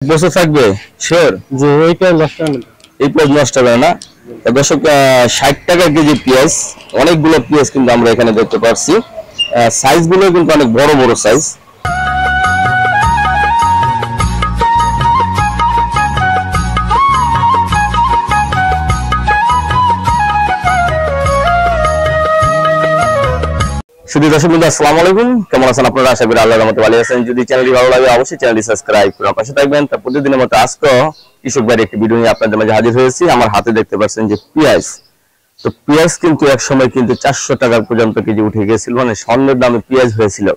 বছর থাকবে শিওর যে এইটা নষ্ট হবে না। এই পেঁয়াজ নষ্ট হবে না। দর্শক 60 টাকা কেজি পেঁয়াজ, অনেকগুলো পেঁয়াজ কিন্তু আমরা এখানে দেখতে পাচ্ছি। সাইজ গুলো কিন্তু অনেক বড় বড় সাইজ। শুধু দর্শক বন্ধু আসসালামু আলাইকুম, কেমন আছেন আপনারা? আশা করি আল্লাহর রহমতে ভালো আছেন। যদি চ্যানেলটি ভালো লাগে অবশ্যই চ্যানেলটি সাবস্ক্রাইব করে পাশে থাকবেন। তা প্রতিদিনের মতো আজকে কৃষক ভাইয়ের একটি ভিডিও নিয়ে আপনাদের মাঝে হাজির হয়েছি। আমার হাতে দেখতে পাচ্ছেন যে পেঁয়াজ, তো পেঁয়াজ কিন্তু এক সময় কিন্তু 400 টাকা পর্যন্ত কেজি উঠে গিয়েছিল, মানে স্বর্ণের দামে পেঁয়াজ হয়েছিল।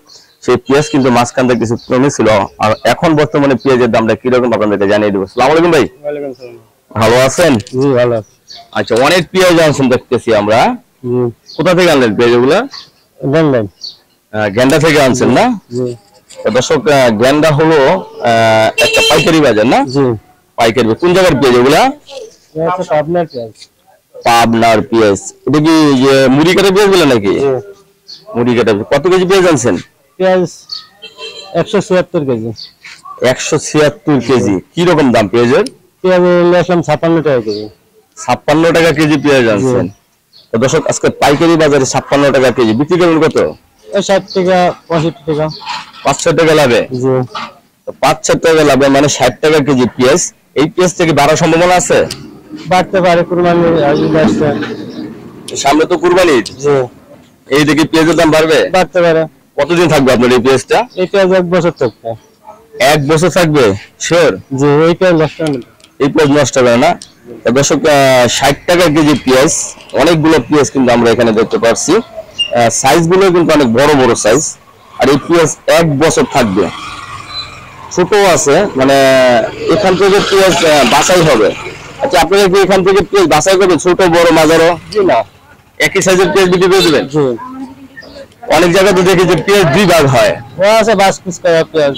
সেই পেঁয়াজ কিন্তু মাঝখান থেকে কিছু কমেছিল, আর এখন বর্তমানে পেঁয়াজের দামটা কিরকম আপনাদেরকে জানিয়ে দেবো। আসসালামু আলাইকুম ভাই। ওয়ালাইকুম আসসালাম। ভালো আছেন? জি ভালো আছি। আচ্ছা, অনেক পেঁয়াজ আনছেন দেখতেছি আমরা। কোথা থেকে আনলেন পেঁয়াজ এগুলা? জানলেন গেন্ডা থেকে আনছেন না? জি। দর্শক গেন্ডা হলো একটা পাইকারি বাজার না? জি। পাইকারি। কোন জায়গার পেঁয়াজ এগুলা? এটা পাবনার পেঁয়াজ। পাবনার পেঁয়াজ। এটা কি মুড়ি কাটা পেঁয়াজ বলে নাকি? জি। মুড়ি কাটা। কত কেজি পেঁয়াজ আনছেন? পেঁয়াজ 176 কেজি। 176 কেজি। কি রকম দাম পেঁয়াজের? পেঁয়াজ আসলাম 56 টাকা কেজি। 56 টাকা কেজি পেঁয়াজ আনছেন। তো দর্শক আজকে পাইকারি বাজারে 56 টাকা কেজি বিক্রি করেন কত? 60 টাকা 65 টাকা। 5-6 টাকা লাভে। জি। তো 5-6 টাকা লাভে মানে 60 টাকা কেজি পেঁয়াজ। এই পেঁয়াজ থেকে বাড়ার সম্ভাবনা আছে? বাড়তে পারে, কুরবানি আসছে সামনে তো কুরবানি। জি। এই দেখি পেঁয়াজের দাম বাড়বে? বাড়তে পারে। কতদিন থাকবে আপনার এই পেঁয়াজটা? এই পেঁয়াজ 1 বছর থাকবে। 1 বছর থাকবে শিওর? জি। এই পেঁয়াজ নষ্ট হবে না। এই পেঁয়াজ নষ্ট হবে না। দর্শক 60 টাকা কেজি পেঁয়াজ, অনেকগুলো পেঁয়াজ কিন্তু আমরা এখানে দেখতে পাচ্ছি। সাইজ গুলো কিন্তু অনেক বড় বড় সাইজ, আর এই পেঁয়াজ 1 বছর থাকবে। ছোট আছে, মানে এখান থেকে পেঁয়াজ বাছাই হবে। আচ্ছা, আপনারা কি এখান থেকে পেঁয়াজ বাছাই করবেন ছোট বড় মাঝারো? জি না, একই সাইজের পেঁয়াজ বিক্রি করে দেবেন? জি। অনেক জায়গায় তো দেখি যে পেঁয়াজ 2 ভাগ হয়। ও আছে 22 পিস করা পেঁয়াজ,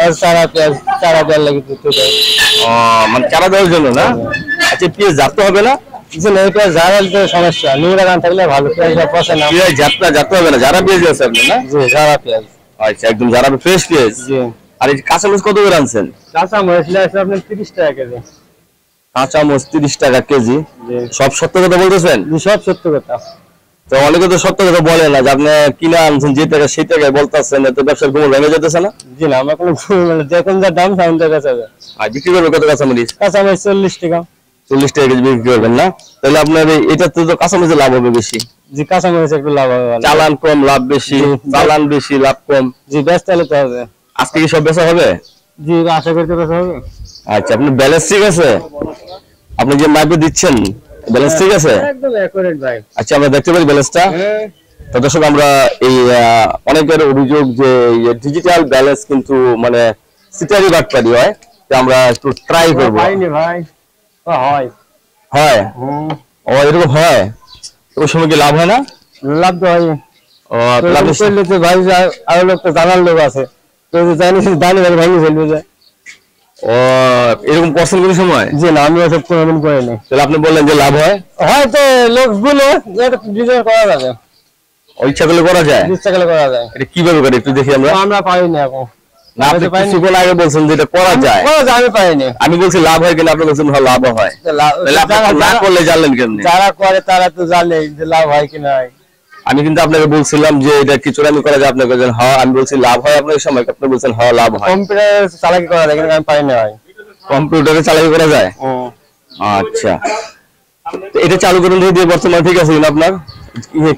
আর সারা পেঁয়াজ চারা দেওয়ার লাগে দিতে দেয়। মানে চারা দেওয়ার জন্য না? আচ্ছা, পেঁয়াজ জাততে হবে না? কিছু নেই, পেঁয়াজ ঝাড়াল তো সমস্যা, নোংরা গান থাকলে ভালো, পেঁয়াজ পচে না। পেঁয়াজ জাততে হবে না, যারা পেঁয়াজ আছে আপনার না? জি, ঝাড়া পেঁয়াজ। আচ্ছা, একদম যারা ফ্রেশ পেঁয়াজ। জি। আর এই কাঁচামরিচ কত করে আনছেন? কাঁচা মরিচ আছে আপনার 30 টাকা কেজি। কাঁচামরিচ 30 টাকা কেজি। জি। সব সত্য কথা বলতেছেন? জি, সব সত্য কথা। তো অনেকে তো সত্য কথা বলে না, যে আপনি কিনে আনছেন যে টাকা সেই টাকায় বলতেছেন, তো ব্যবসার কোনো ভেঙে যেতেছে না? জি না, আমরা কোনো যখন যা দাম সামনে কাছে যাবে। আর বিক্রি করবে কত কাঁচামরিচ? কাঁচামরিচ 40 টাকা। 40 টাকা কেজি বিক্রি করবেন না? তাহলে আপনার এটাতে তো কাঁচামরিচের লাভ হবে বেশি। জি, কাঁচামরিচ একটু লাভ হবে। চালান কম লাভ বেশি। চালান বেশি লাভ কম। জি, বেচতে হলে তো হবে। আজকে কি সব বেচা হবে? জি, আশা করতে বেচা হবে। আচ্ছা, আপনার ব্যালেন্স ঠিক আছে? আপনি যে মাইপে দিচ্ছেন ব্যালেন্স ঠিক আছে? একদম অ্যাকুরেট ভাই। আচ্ছা, আমরা দেখতে পারি ব্যালেন্সটা? হ্যাঁ। তো দর্শক, আমরা এই অনেকের অভিযোগ যে ডিজিটাল ব্যালেন্স কিন্তু মানে সিটারি বাটপারি হয়, তো আমরা একটু ট্রাই করব। পাইনি ভাই। ও হয়। হয়? ও এরকম হয়? ওই সময় কি লাভ হয় না? লাভ তো হয়। ও লাভ করলে তো ভাই আরো লোক তো জানার লোক আছে, তো জানি দানি ভাই ভাঙি ফেলবে যায়। ও এরকম করছেন কোন সময়? জি না, আমি ওসব কোনোদিন করিনি। তাহলে আপনি বললেন যে লাভ হয়। হয়তো লোকগুলো বিজয় করা যাবে, ইচ্ছা করলে করা যায়। ইচ্ছা করলে করা যায়। এটা কিভাবে করে একটু দেখি আমরা। আমরা পারিনি এখন। না, আপনি কিছুক্ষণ আগে বলছেন যে এটা করা যায়। আমি পারিনি। আমি বলছি লাভ হয় কিনা, আপনি বলছেন লাভ হয়। তাহলে আপনি না করলে জানলেন কেমনে? যারা করে তারা তো জানে যে লাভ হয় কিনা। আমি কিন্তু আপনাকে বলছিলাম যে এটা কিছু আমি করা যায়, আপনি বলছেন হ্যাঁ। আমি বলছি লাভ হয় আপনার সময়, আপনি বলছেন হ্যাঁ লাভ হয়। কম্পিউটার চালাকি করা যায়, কিন্তু আমি পারিনি ভাই। কম্পিউটারে চালাকি করা যায়? আচ্ছা, এটা চালু করুন দিয়ে বর্তমানে ঠিক আছে কিনা আপনার?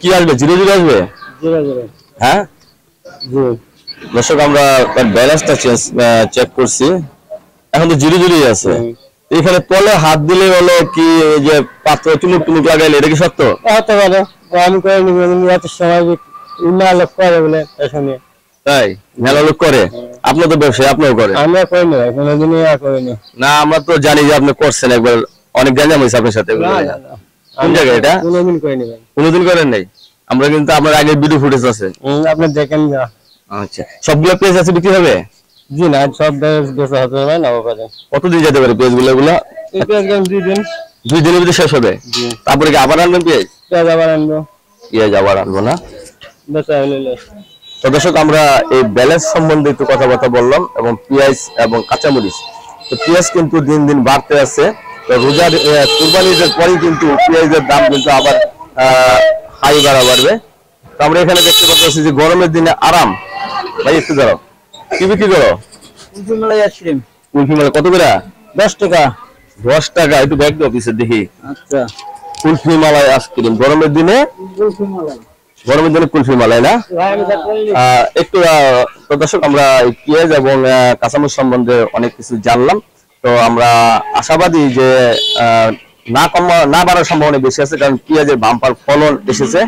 কি আসবে? 00 আসবে? 00। হ্যাঁ জি। দর্শক, আমরা ব্যালেন্সটা চেক করছি, এখন তো 00 আছে। এখানে তলে হাত দিলে হলো কি যে পাত্র টুমুক টুমুক লাগাইলে, এটা কি সত্য? হতে পারে, আমি করিনি, এত সময় না লোক করে বলে শুনে। তাই মেলা লোক করে? আপনি তো ব্যবসায়ী, আপনিও করেন? আমরা করিনি ভাই, কোনোদিনই করিনি। না, আমরা তো জানি যে আপনি করছেন, একবার অনেক জানি হয়েছে আপনার সাথে। কোন জায়গায় এটা? কোনোদিন করিনি ভাই। কোনোদিন করেন নাই? আমরা কিন্তু আপনার আগে ভিডিও ফুটেজ আছে। আপনি দেখেন যা। আচ্ছা, সবগুলো পেজ আছে বিক্রি হবে? জি না, সব বেচা হবে ভাই, না পারে। কতদিন যেতে পারে পেজ গুলো? এই পেঁয়াজ 2 দিন। 2 দিনের ভিতরে শেষ হবে? জি। তারপরে কি আবার আনবেন পেঁয়াজ? পেঁয়াজ আবার আনবো। পেঁয়াজ আবার আনবো না? বেচা হলে। তো দর্শক, আমরা এই ব্যালেন্স সম্বন্ধে একটু কথাবার্তা বললাম, এবং পেঁয়াজ এবং কাঁচামরিচ তো পেঁয়াজ কিন্তু দিন দিন বাড়তে আছে। তো রোজার কুরবানির পরেই কিন্তু পেঁয়াজের দাম কিন্তু আবার হাই বাড়বে। তো আমরা এখানে দেখতে পাচ্ছি যে গরমের দিনে আরাম। ভাই একটু দাঁড়াও, কি বিক্রি করো? কুলফি মালাই আইসক্রিম কুলফি মালা কত করে? 10 টাকা। 10 টাকা। একটু ব্যাগ দাও পিছের দেখি। আচ্ছা, কুলফি মালাই আইসক্রিম গরমের দিনে, কুলফি মালাই কুলফি মালাই না? একটু তো দর্শক, আমরা এই পেঁয়াজ এবং কাঁচামরিচ সম্বন্ধে অনেক কিছু জানলাম। তো আমরা আশাবাদী যে না বাড়ার সম্ভাবনা বেশি আছে, কারণ পেঁয়াজের বাম্পার ফলন এসেছে।